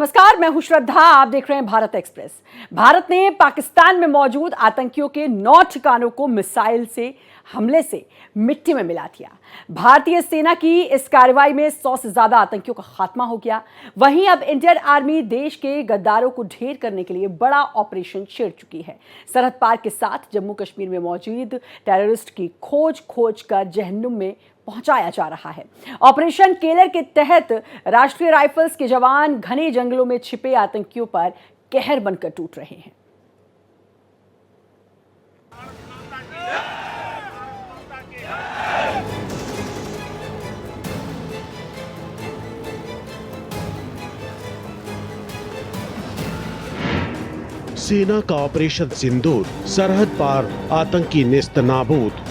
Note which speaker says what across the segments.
Speaker 1: नमस्कार, मैं हूं श्रद्धा। आप देख रहे हैं भारत एक्सप्रेस। भारत ने पाकिस्तान में मौजूद आतंकियों के 9 ठिकानों को मिसाइल से हमले से मिट्टी में मिला दिया। भारतीय सेना की इस कार्रवाई में 100 से ज्यादा आतंकियों का खात्मा हो गया। वहीं अब इंडियन आर्मी देश के गद्दारों को ढेर करने के लिए बड़ा ऑपरेशन छेड़ चुकी है। सरहद पार के साथ जम्मू कश्मीर में मौजूद टेररिस्ट की खोज कर जहन्नुम में पहुंचाया जा रहा है। ऑपरेशन केलर के तहत राष्ट्रीय राइफल्स के जवान घने जंगलों में छिपे आतंकियों पर कहर बनकर टूट रहे हैं।
Speaker 2: सेना का ऑपरेशन सिंदूर, सरहद पार आतंकी नेस्तनाबूद।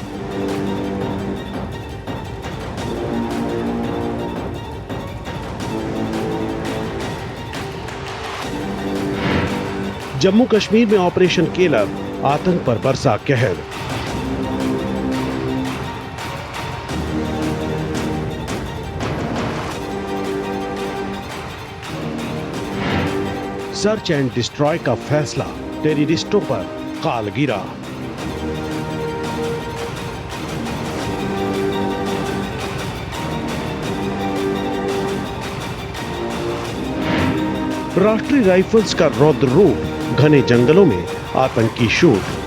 Speaker 2: जम्मू कश्मीर में ऑपरेशन केलर, आतंक पर बरसा कहर। सर्च एंड डिस्ट्रॉय का फैसला, टेररिस्टों पर काल गिरा। राष्ट्रीय राइफल्स का रौद्र रूप, घने जंगलों में आतंकी शूट।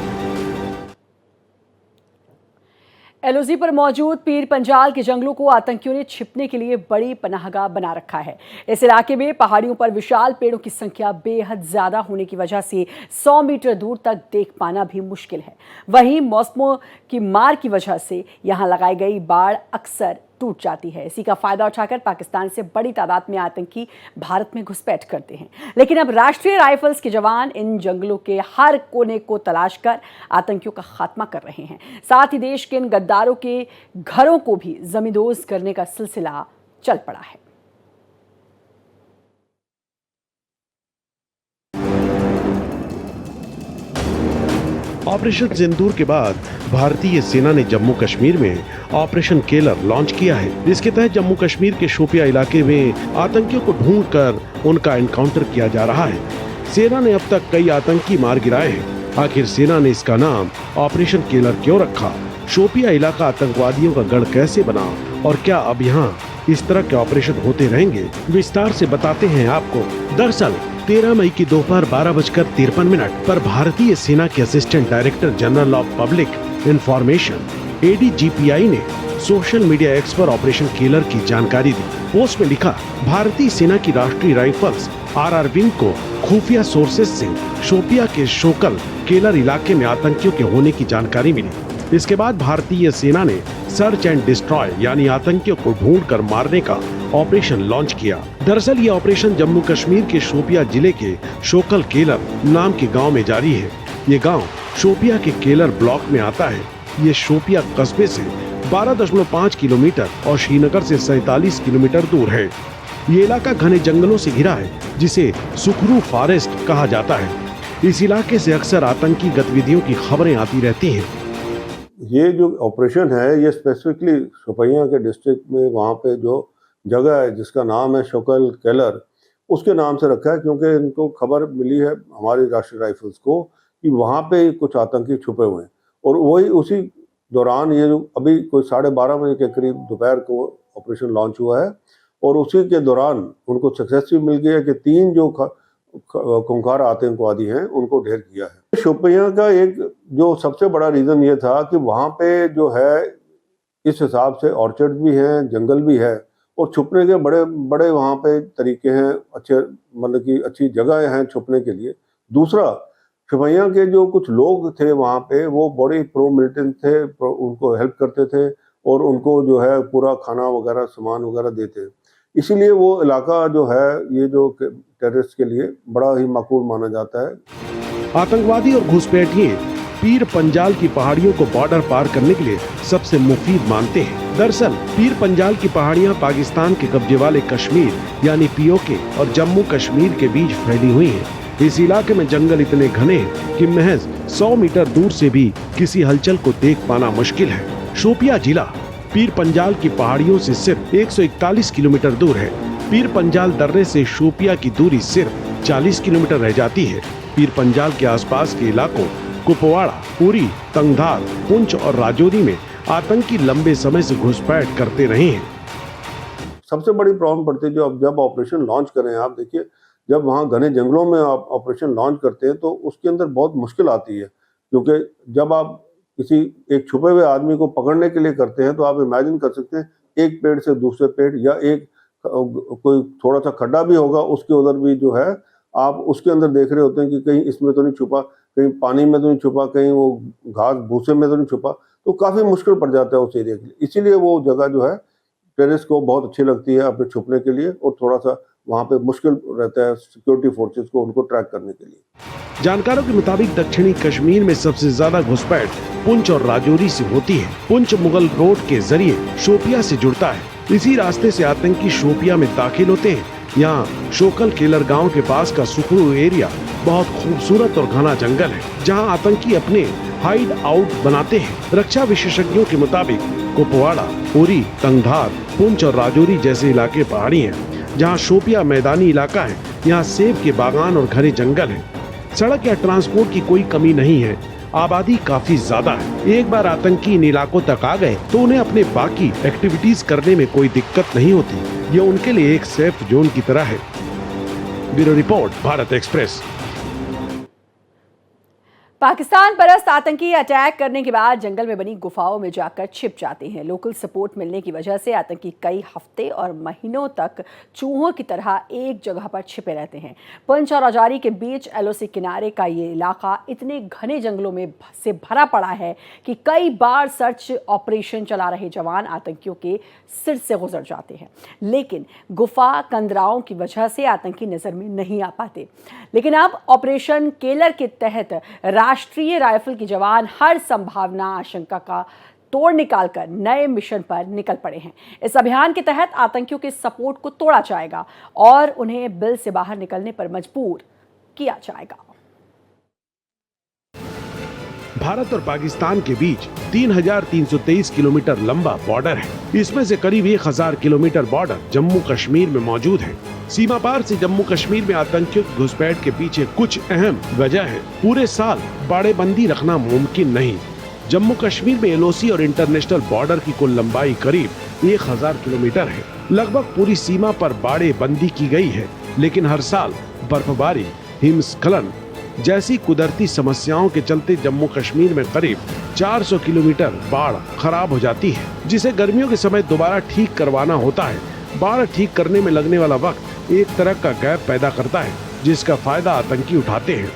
Speaker 1: एलओसी पर मौजूद पीर पंजाल के जंगलों को आतंकियों ने छिपने के लिए बड़ी पनाहगाह बना रखा है। इस इलाके में पहाड़ियों पर विशाल पेड़ों की संख्या बेहद ज्यादा होने की वजह से 100 मीटर दूर तक देख पाना भी मुश्किल है। वहीं मौसमों की मार की वजह से यहां लगाई गई बाड़ अक्सर टूट जाती है। इसी का फायदा उठाकर पाकिस्तान से बड़ी तादाद में आतंकी भारत में घुसपैठ करते हैं। लेकिन अब राष्ट्रीय राइफल्स के जवान इन जंगलों के हर कोने को तलाश कर आतंकियों का खात्मा कर रहे हैं। साथ ही देश के इन गद्दारों के घरों को भी जमींदोज करने का सिलसिला चल पड़ा है।
Speaker 2: ऑपरेशन सिंदूर के बाद भारतीय सेना ने जम्मू कश्मीर में ऑपरेशन केलर लॉन्च किया है, जिसके तहत जम्मू कश्मीर के शोपिया इलाके में आतंकियों को ढूंढकर उनका एनकाउंटर किया जा रहा है। सेना ने अब तक कई आतंकी मार गिराए हैं। आखिर सेना ने इसका नाम ऑपरेशन केलर क्यों रखा? शोपिया इलाका आतंकवादियों का गढ़ कैसे बना और क्या अब यहाँ इस तरह के ऑपरेशन होते रहेंगे? विस्तार से बताते हैं आपको। दरअसल 13 मई की दोपहर 12:53 पर भारतीय सेना के assistant director general of public information ADGPI ने सोशल मीडिया एक्स पर ऑपरेशन केलर की जानकारी दी। पोस्ट में लिखा, भारतीय सेना की राष्ट्रीय राइफल्स RR विंग को खुफिया सोर्सेज से शोपिया के शोकल केलर इलाके में आतंकियों के होने की जानकारी मिली। इसके बाद भारतीय सेना ने सर्च एंड डिस्ट्रॉय यानी आतंकियों को ढूंढकर मारने का ऑपरेशन लॉन्च किया। दरअसल ये ऑपरेशन जम्मू कश्मीर के शोपिया जिले के शोकल केलर नाम के गांव में जारी है। ये गांव शोपिया के केलर ब्लॉक में आता है। ये शोपिया कस्बे से 12.5 किलोमीटर और श्रीनगर से 47 किलोमीटर दूर है। ये इलाका घने जंगलों से घिरा है, जिसे सुखरू फॉरेस्ट कहा जाता है। इस इलाके से अक्सर आतंकी गतिविधियों की खबरें आती रहती हैं।
Speaker 3: ये जो ऑपरेशन है ये स्पेसिफिकली शोपिया के डिस्ट्रिक्ट में वहाँ पे जो जगह है जिसका नाम है शोकल केलर, उसके नाम से रखा है, क्योंकि इनको खबर मिली है हमारी राष्ट्रीय राइफल्स को कि वहाँ पे कुछ आतंकी छुपे हुए हैं। और वही उसी दौरान ये जो अभी कोई 12:30 बजे के करीब दोपहर को ऑपरेशन लॉन्च हुआ है और उसी के दौरान उनको सक्सेस भी मिल गई है कि 3 जो खूंखार आतंकवादी हैं उनको ढेर किया है। शोपिया का एक जो सबसे बड़ा रीज़न ये था कि वहाँ पे जो है इस हिसाब से ऑर्चर्ड भी हैं, जंगल भी है और छुपने के बड़े बड़े वहाँ पे तरीके हैं, अच्छे मतलब कि अच्छी जगह हैं छुपने के लिए। दूसरा, शोपिया के जो कुछ लोग थे वहाँ पे वो बड़े प्रो मिलिटेंट थे, उनको हेल्प करते थे और उनको जो है पूरा खाना वगैरह सामान वगैरह देते। इसीलिए वो इलाका जो है ये जो टेररिस्ट के लिए बड़ा ही माकूल माना जाता है।
Speaker 2: आतंकवादी और घुसपैठिए पीर पंजाल की पहाड़ियों को बॉर्डर पार करने के लिए सबसे मुफीद मानते हैं। दरअसल पीर पंजाल की पहाड़ियां पाकिस्तान के कब्जे वाले कश्मीर यानी POK और जम्मू कश्मीर के बीच फैली हुई हैं। इस इलाके में जंगल इतने घने हैं कि महज 100 मीटर दूर से भी किसी हलचल को देख पाना मुश्किल है। शोपिया जिला पीर पंजाल की पहाड़ियों से सिर्फ 141 किलोमीटर दूर है। पीर पंजाल दर्रे से शोपिया की दूरी सिर्फ 40 किलोमीटर रह जाती है। पीर पंजाल के आसपास के इलाकों कुपवाड़ा, पुरी, तंगधार, पुंछ और राजौरी में आतंकी लंबे समय से घुसपैठ करते रहे हैं।
Speaker 3: सबसे बड़ी प्रॉब्लम पड़ती है जब ऑपरेशन लॉन्च करें, आप देखिए जब वहाँ घने जंगलों में आप ऑपरेशन लॉन्च करते हैं तो उसके अंदर बहुत मुश्किल आती है, क्योंकि जब आप किसी एक छुपे हुए आदमी को पकड़ने के लिए करते हैं तो आप इमेजिन कर सकते हैं एक पेड़ से दूसरे पेड़ या एक कोई थोड़ा सा खड्डा भी होगा उसके उधर भी जो है आप उसके अंदर देख रहे होते हैं कि कहीं इसमें तो नहीं छुपा, कहीं पानी में तो नहीं छुपा, कहीं वो घास भूसे में तो नहीं छुपा, तो काफ़ी मुश्किल पड़ जाता है उस एरिया के लिए। इसीलिए वो जगह जो है टेररिस्ट को बहुत अच्छी लगती है अपने छुपने के लिए, और थोड़ा सा वहाँ पे मुश्किल रहता है सिक्योरिटी फोर्सेस को उनको ट्रैक करने के लिए।
Speaker 2: जानकारों के मुताबिक दक्षिणी कश्मीर में सबसे ज्यादा घुसपैठ पुंछ और राजौरी से होती है। पुंछ मुगल रोड के जरिए शोपिया से जुड़ता है। इसी रास्ते से आतंकी शोपिया में दाखिल होते हैं। यहाँ शोकल केलर गांव के पास का सुखरू एरिया बहुत खूबसूरत और घना जंगल है, जहाँ आतंकी अपने हाइड आउट बनाते हैं। रक्षा विशेषज्ञों के मुताबिक कुपवाड़ा, पुरी, तंगधार, पुंछ और राजौरी जैसे इलाके पहाड़ी हैं, जहाँ शोपिया मैदानी इलाका है। यहाँ सेब के बागान और घने जंगल है। सड़क या ट्रांसपोर्ट की कोई कमी नहीं है। आबादी काफी ज्यादा है। एक बार आतंकी इन इलाकों तक आ गए तो उन्हें अपने बाकी एक्टिविटीज करने में कोई दिक्कत नहीं होती। ये उनके लिए एक सेफ जोन की तरह है। Bureau report, Bharat express.
Speaker 1: Pakistan परस्त आतंकी अटैक करने के बाद जंगल में बनी गुफाओं में जाकर छिप जाते हैं। लोकल सपोर्ट मिलने की वजह से आतंकी कई हफ्ते और महीनों तक चूहों की तरह एक जगह पर छिपे रहते हैं। पुंछ और राजौरी के बीच एलओसी किनारे का ये इलाका इतने घने जंगलों में से भरा पड़ा है कि कई बार सर्च ऑपरेशन चला रहे जवान आतंकियों के सिर से गुजर जाते हैं, लेकिन गुफा कंदराओं की वजह से आतंकी नजर में नहीं आ पाते। लेकिन अब ऑपरेशन केलर के तहत राष्ट्रीय राइफल के जवान हर संभावना आशंका का तोड़ निकालकर नए मिशन पर निकल पड़े हैं। इस अभियान के तहत आतंकियों के सपोर्ट को तोड़ा जाएगा और उन्हें बिल से बाहर निकलने पर मजबूर किया जाएगा।
Speaker 2: भारत और पाकिस्तान के बीच 3,323 किलोमीटर लंबा बॉर्डर है। इसमें से करीब 1,000 किलोमीटर बॉर्डर जम्मू कश्मीर में मौजूद है। सीमा पार से जम्मू कश्मीर में आतंकियों की घुसपैठ के पीछे कुछ अहम वजह है। पूरे साल बाड़ेबंदी रखना मुमकिन नहीं। जम्मू कश्मीर में एलओसी और इंटरनेशनल बॉर्डर की कुल लंबाई करीब 1,000 किलोमीटर है। लगभग पूरी सीमा पर बाड़ेबंदी की गई है, लेकिन हर साल बर्फबारी, हिमस्खलन जैसी कुदरती समस्याओं के चलते जम्मू कश्मीर में करीब 400 किलोमीटर बाढ़ खराब हो जाती है, जिसे गर्मियों के समय दोबारा ठीक करवाना होता है। बाढ़ ठीक करने में लगने वाला वक्त एक तरह का गैप पैदा करता है, जिसका फायदा आतंकी उठाते हैं।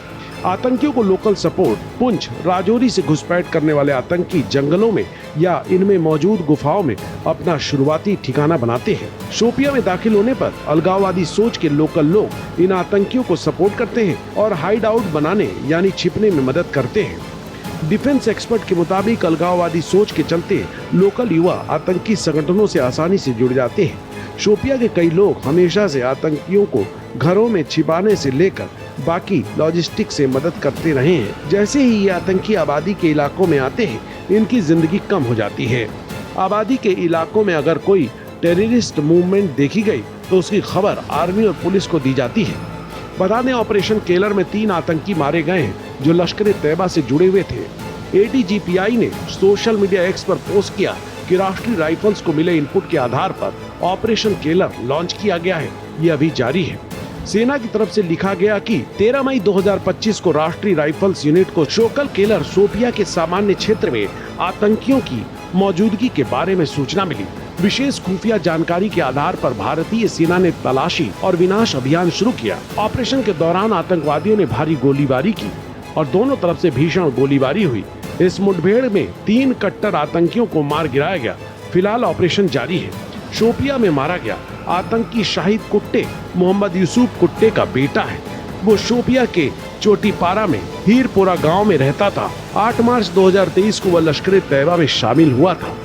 Speaker 2: आतंकियों को लोकल सपोर्ट पुंछ, राजौरी से घुसपैठ करने वाले आतंकी जंगलों में या इनमें मौजूद गुफाओं में अपना शुरुआती ठिकाना बनाते हैं। शोपिया में दाखिल होने पर अलगाववादी सोच के लोकल लोग इन आतंकियों को सपोर्ट करते हैं और हाइड आउट बनाने यानी छिपने में मदद करते हैं। डिफेंस एक्सपर्ट के मुताबिक अलगाववादी सोच के चलते लोकल युवा आतंकी संगठनों से आसानी से जुड़ जाते हैं। शोपिया के कई लोग हमेशा से आतंकियों को घरों में छिपाने से लेकर बाकी लॉजिस्टिक से मदद करते रहे हैं। जैसे ही ये आतंकी आबादी के इलाकों में आते हैं, इनकी जिंदगी कम हो जाती है। आबादी के इलाकों में अगर कोई टेररिस्ट मूवमेंट देखी गई तो उसकी खबर आर्मी और पुलिस को दी जाती है। बता दें, ऑपरेशन केलर में 3 आतंकी मारे गए हैं जो लश्कर तैयबा से जुड़े हुए थे। ADGPI ने सोशल मीडिया एक्स पर पोस्ट किया कि राष्ट्रीय राइफल्स को मिले इनपुट के आधार पर ऑपरेशन केलर लॉन्च किया गया है। ये अभी जारी है। सेना की तरफ से लिखा गया कि 13 मई 2025 को राष्ट्रीय राइफल्स यूनिट को शोकल केलर शोपिया के सामान्य क्षेत्र में आतंकियों की मौजूदगी के बारे में सूचना मिली। विशेष खुफिया जानकारी के आधार पर भारतीय सेना ने तलाशी और विनाश अभियान शुरू किया। ऑपरेशन के दौरान आतंकवादियों ने भारी गोलीबारी की और दोनों तरफ से भीषण गोलीबारी हुई। इस मुठभेड़ में 3 कट्टर आतंकियों को मार गिराया गया। फिलहाल ऑपरेशन जारी है। शोपिया में मारा गया आतंकी शाहिद कुट्टे मोहम्मद यूसुफ कुट्टे का बेटा है। वो शोपिया के चोटीपारा में हीरपोरा गांव में रहता था। 8 मार्च 2023 को वह लश्कर तैयबा में शामिल हुआ था।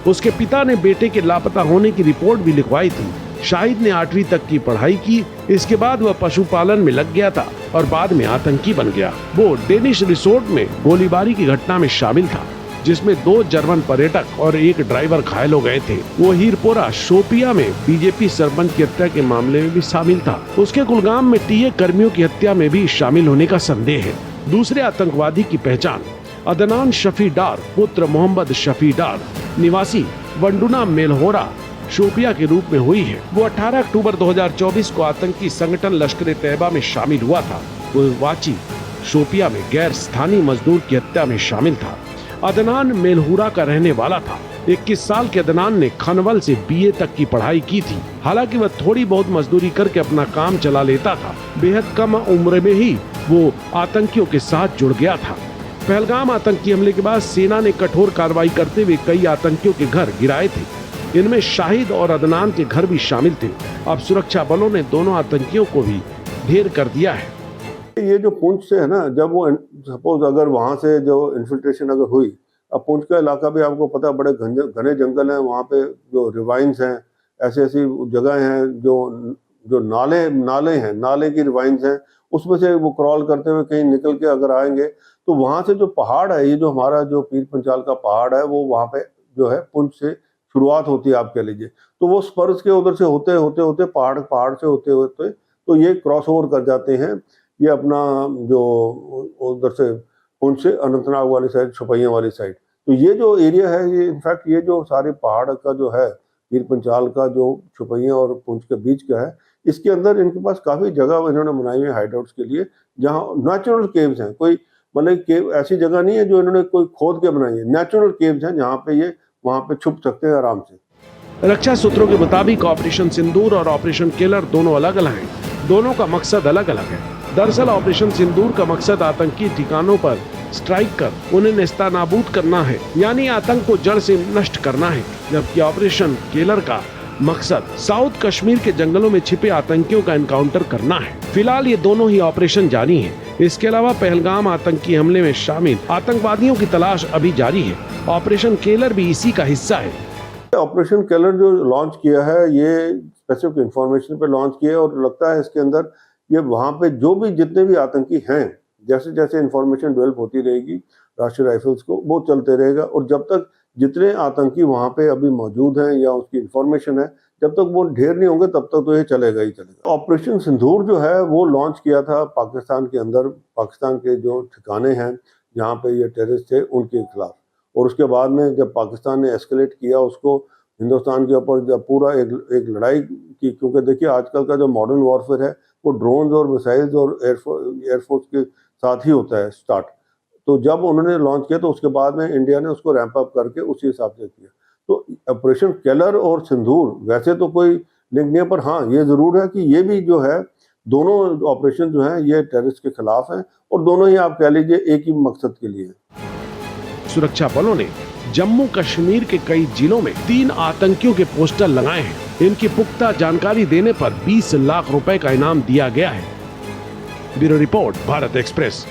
Speaker 2: उसके पिता ने बेटे के लापता होने की रिपोर्ट भी लिखवाई थी। शाहिद ने 8वीं तक की पढ़ाई की। इसके बाद वह पशुपालन में लग गया था और बाद में आतंकी बन गया। वो डेनिश रिसोर्ट में गोलीबारी की घटना में शामिल था। जिसमें 2 जर्मन पर्यटक और 1 ड्राइवर घायल हो गए थे। वो हीरपोरा शोपिया में बीजेपी सरपंच की हत्या के मामले में भी शामिल था। उसके कुलगाम में टीए कर्मियों की हत्या में भी शामिल होने का संदेह है। दूसरे आतंकवादी की पहचान अदनान शफी डार पुत्र मोहम्मद शफी डार निवासी वंडुना मेलहोरा शोपिया के रूप में हुई है। वो 18 अक्टूबर 2024 को आतंकी संगठन लश्कर ए तैयबा में शामिल हुआ था। वो वाची शोपिया में गैर स्थानीय मजदूर की हत्या में शामिल था। अदनान मेलहुरा का रहने वाला था। 21 साल के अदनान ने खनवल से बीए तक की पढ़ाई की थी। हालांकि वह थोड़ी बहुत मजदूरी करके अपना काम चला लेता था। बेहद कम उम्र में ही वो आतंकियों के साथ जुड़ गया था। पहलगाम आतंकी हमले के बाद सेना ने कठोर कार्रवाई करते हुए कई आतंकियों के घर गिराए थे। इनमें शाहिद और अदनान के घर भी शामिल थे। अब सुरक्षा बलों ने दोनों आतंकियों को भी ढेर कर दिया है।
Speaker 3: ये जो पुंछ से है ना, जब वो सपोज अगर वहाँ से जो इन्फिल्ट्रेशन अगर हुई, अब पुंछ का इलाका भी आपको पता है बड़े घने जंगल हैं, वहाँ पे जो रिवाइंस हैं, ऐसी जगह हैं जो नाले हैं, नाले की रिवाइंस हैं, उसमें से वो क्रॉल करते हुए कहीं निकल के अगर आएंगे तो वहाँ से जो पहाड़ है, ये जो हमारा जो पीर पंचाल का पहाड़ है, वो वहाँ पे जो है पुंछ से शुरुआत होती है, आप कह लीजिए। तो वो स्पर्श के उधर से होते पहाड़ से होते तो ये क्रॉस ओवर कर जाते हैं, ये अपना जो उधर से पुंछ से अनंतनाग वाली साइड, छुपैया वाली साइड। तो ये जो एरिया है, ये इनफैक्ट ये जो सारे पहाड़ का जो है पीर पंचाल का जो छुपैया और पुंछ के बीच का है, इसके अंदर इनके पास काफ़ी जगह इन्होंने बनाई हुई है हाइडआउट्स के लिए, जहाँ नेचुरल केव्स हैं। कोई मतलब केव ऐसी जगह नहीं है जो इन्होंने कोई खोद के बनाई है, नेचुरल केव्स हैं जहाँ पे ये वहाँ पे छुप सकते हैं आराम से।
Speaker 2: रक्षा सूत्रों के मुताबिक ऑपरेशन सिंदूर और ऑपरेशन केलर दोनों अलग अलग हैं। दोनों का मकसद अलग अलग है। दरअसल ऑपरेशन सिंदूर का मकसद आतंकी ठिकानों पर स्ट्राइक कर उन्हें नेस्तनाबूद करना है, यानी आतंक को जड़ से नष्ट करना है, जबकि ऑपरेशन केलर का मकसद साउथ कश्मीर के जंगलों में छिपे आतंकियों का एनकाउंटर करना है। फिलहाल ये दोनों ही ऑपरेशन जारी हैं। इसके अलावा पहलगाम आतंकी हमले में शामिल आतंकवादियों की तलाश अभी जारी है। ऑपरेशन केलर भी इसी का हिस्सा है।
Speaker 3: ऑपरेशन केलर जो लॉन्च किया है, ये स्पेसिफिक इंफॉर्मेशन पे लॉन्च किया है और लगता है इसके अंदर ये वहाँ पे जो भी जितने भी आतंकी हैं, जैसे जैसे इंफॉर्मेशन डेवलप होती रहेगी राष्ट्रीय राइफल्स को, वो चलते रहेगा। और जब तक जितने आतंकी वहाँ पे अभी मौजूद हैं या उसकी इंफॉर्मेशन है, जब तक वो ढेर नहीं होंगे तब तक तो ये चलेगा ही चलेगा। ऑपरेशन सिंदूर जो है वो लॉन्च किया था पाकिस्तान के अंदर, पाकिस्तान के जो ठिकाने हैं जहाँ पे ये टेररिस्ट थे उनके खिलाफ। और उसके बाद में जब पाकिस्तान ने एस्केलेट किया उसको हिंदुस्तान के ऊपर, जब पूरा एक लड़ाई की, क्योंकि देखिए आजकल का जो मॉडर्न वॉरफेयर है वो ड्रोन्स और मिसाइल्स और एयरफोर्स के साथ ही होता है स्टार्ट। तो जब उन्होंने लॉन्च किया तो उसके बाद में इंडिया ने उसको रैंप अप करके उसी हिसाब से किया। तो ऑपरेशन केलर और सिंदूर वैसे तो कोई लिंक नहीं है, पर हाँ ये ज़रूर है कि ये भी जो है दोनों ऑपरेशन जो हैं ये टेररिस्ट के खिलाफ हैं और दोनों ही आप कह लीजिए एक ही मकसद के लिए हैं।
Speaker 2: सुरक्षा बलों ने जम्मू कश्मीर के कई जिलों में 3 आतंकियों के पोस्टर लगाए हैं। इनकी पुख्ता जानकारी देने पर 20 लाख रुपए का इनाम दिया गया है। Bureau report, Bharat express.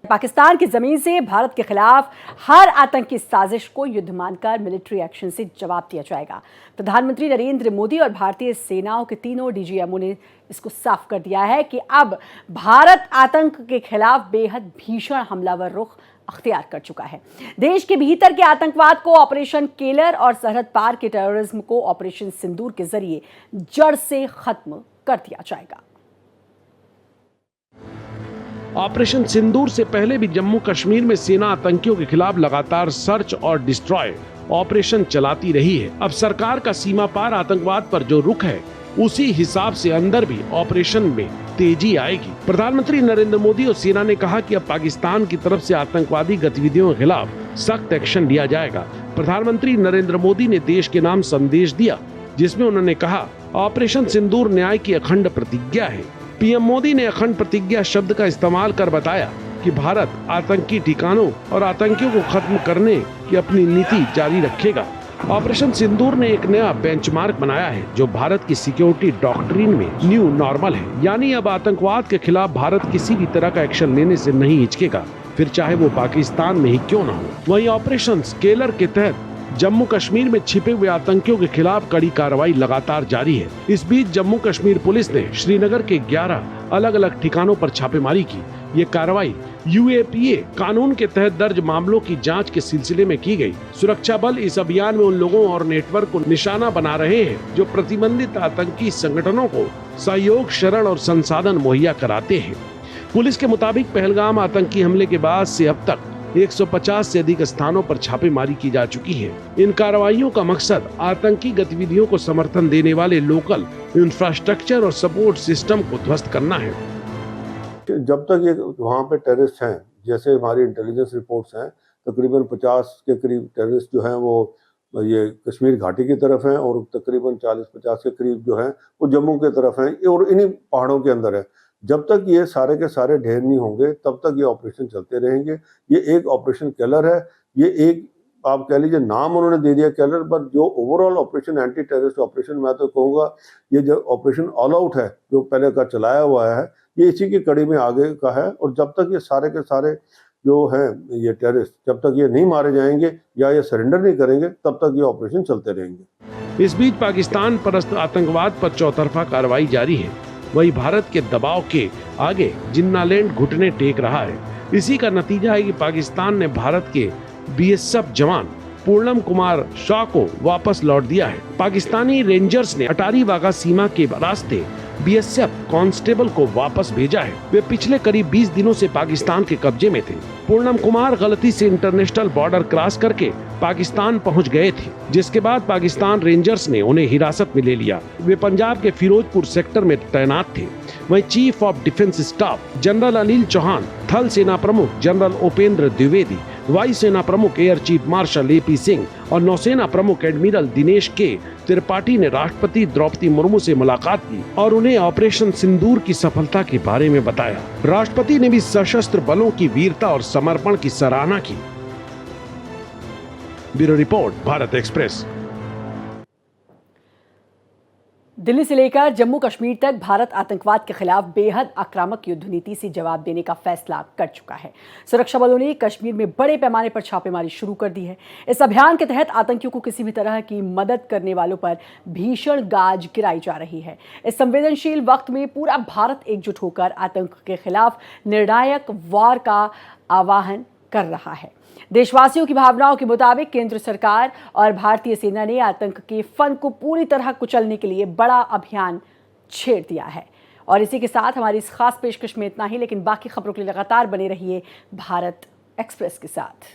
Speaker 1: Pakistan की जमीन से भारत के खिलाफ हर आतंकी साजिश को युद्ध मानकर मिलिट्री एक्शन से जवाब दिया जाएगा। प्रधानमंत्री नरेंद्र मोदी और भारतीय सेनाओं के तीनों डीजीएमओ ने इसको साफ कर दिया है कि अब भारत आतंक के खिलाफ बेहद भीषण हमलावर रुख अख्तियार कर चुका है। देश के भीतर के आतंकवाद को ऑपरेशन केलर और सरहद पार के टेररिज्म को ऑपरेशन सिंदूर के जरिए जड़ से खत्म कर दिया जाएगा।
Speaker 2: ऑपरेशन सिंदूर से पहले भी जम्मू कश्मीर में सेना आतंकियों के खिलाफ लगातार सर्च और डिस्ट्रॉय ऑपरेशन चलाती रही है। अब सरकार का सीमा पार आतंकवाद पर जो रुख है उसी हिसाब से अंदर भी ऑपरेशन में तेजी आएगी। प्रधानमंत्री नरेंद्र मोदी और सेना ने कहा कि अब पाकिस्तान की तरफ से आतंकवादी गतिविधियों के खिलाफ सख्त एक्शन लिया जाएगा। प्रधानमंत्री नरेंद्र मोदी ने देश के नाम संदेश दिया, जिसमें उन्होंने कहा, ऑपरेशन सिंदूर न्याय की अखंड प्रतिज्ञा है। पीएम मोदी ने अखंड प्रतिज्ञा शब्द का इस्तेमाल कर बताया कि भारत आतंकी ठिकानों और आतंकियों को खत्म करने की अपनी नीति जारी रखेगा। ऑपरेशन सिंदूर ने एक नया बेंचमार्क बनाया है जो भारत की सिक्योरिटी डॉक्ट्रिन में न्यू नॉर्मल है। यानी अब आतंकवाद के खिलाफ भारत किसी भी तरह का एक्शन लेने से नहीं हिचकेगा, फिर चाहे वो पाकिस्तान में ही क्यों न हो। वहीं ऑपरेशन केलर के तहत जम्मू कश्मीर में छिपे हुए आतंकियों के खिलाफ कड़ी कार्रवाई लगातार जारी है। इस बीच जम्मू कश्मीर पुलिस ने श्रीनगर के 11 अलग अलग ठिकानों पर छापेमारी की। ये कार्रवाई UAPA कानून के तहत दर्ज मामलों की जांच के सिलसिले में की गई। सुरक्षा बल इस अभियान में उन लोगों और नेटवर्क को निशाना बना रहे हैं जो प्रतिबंधित आतंकी संगठनों को सहयोग, शरण और संसाधन मुहैया कराते हैं। पुलिस के मुताबिक पहलगाम आतंकी हमले के बाद से अब तक 150 से अधिक स्थानों पर छापेमारी की जा चुकी है। इन कार्रवाइयों का मकसद आतंकी गतिविधियों को समर्थन देने वाले लोकल इंफ्रास्ट्रक्चर और सपोर्ट सिस्टम को ध्वस्त करना है।
Speaker 3: जब तक ये वहाँ पे टेररिस्ट हैं, जैसे हमारी इंटेलिजेंस रिपोर्ट्स हैं, तकरीबन 50 के करीब टेररिस्ट जो हैं वो ये कश्मीर घाटी की तरफ हैं और तकरीबन 40-50 के करीब जो हैं वो जम्मू की तरफ हैं और इन्हीं पहाड़ों के अंदर है। जब तक ये सारे के सारे ढेर नहीं होंगे तब तक ये ऑपरेशन चलते रहेंगे। ये एक ऑपरेशन केलर है, ये एक आप कह लीजिए नाम उन्होंने दे दिया केलर, पर जो overall operation anti terrorist operation मैं तो कहूँगा ये जो ऑपरेशन ऑल आउट है जो पहले का चलाया हुआ है ये इसी की कड़ी में आगे का है। और जब तक ये सारे के सारे जो हैं ये टेररिस्ट जब तक ये नहीं मारे जाएंगे या ये सरेंडर नहीं करेंगे तब तक ये ऑपरेशन चलते रहेंगे।
Speaker 2: इस बीच पाकिस्तान परस्त आतंकवाद पर चौतरफा कार्रवाई जारी है। वही भारत के दबाव के आगे जिन्नालैंड घुटने टेक रहा है। इसी का नतीजा है कि पाकिस्तान ने भारत के BSF जवान पूर्णम कुमार शाह को वापस लौट दिया है। पाकिस्तानी रेंजर्स ने अटारी वाघा सीमा के रास्ते BSF कांस्टेबल को वापस भेजा है। वे पिछले करीब 20 दिनों से पाकिस्तान के कब्जे में थे। पूर्णम कुमार गलती से इंटरनेशनल बॉर्डर क्रॉस करके पाकिस्तान पहुंच गए थे, जिसके बाद पाकिस्तान रेंजर्स ने उन्हें हिरासत में ले लिया। वे पंजाब के फिरोजपुर सेक्टर में तैनात थे। वहीं chief of defence staff general Anil Chauhan, थल सेना प्रमुख जनरल उपेंद्र द्विवेदी, वायु सेना प्रमुख air chief marshal AP Singh और नौसेना प्रमुख एडमिरल दिनेश के त्रिपाठी ने राष्ट्रपति द्रौपदी मुर्मू से मुलाकात की और उन्हें ऑपरेशन सिंदूर की सफलता के बारे में बताया। राष्ट्रपति ने भी सशस्त्र बलों की वीरता और समर्पण की सराहना की। Bureau report, Bharat express.
Speaker 1: Delhi से लेकर जम्मू कश्मीर तक भारत आतंकवाद के खिलाफ बेहद आक्रामक युद्ध नीति से जवाब देने का फैसला कर चुका है। सुरक्षा बलों ने कश्मीर में बड़े पैमाने पर छापेमारी शुरू कर दी है। इस अभियान के तहत आतंकियों को किसी भी तरह की मदद करने वालों पर भीषण गाज गिराई जा रही है। इस संवेदनशील वक्त में पूरा भारत एकजुट होकर आतंक के खिलाफ निर्णायक वार का आह्वान कर रहा है। देशवासियों की भावनाओं के मुताबिक केंद्र सरकार और भारतीय सेना ने आतंक के फन को पूरी तरह कुचलने के लिए बड़ा अभियान छेड़ दिया है। और इसी के साथ हमारी इस खास पेशकश में इतना ही, लेकिन बाकी खबरों के लिए लगातार बने रहिए भारत एक्सप्रेस के साथ।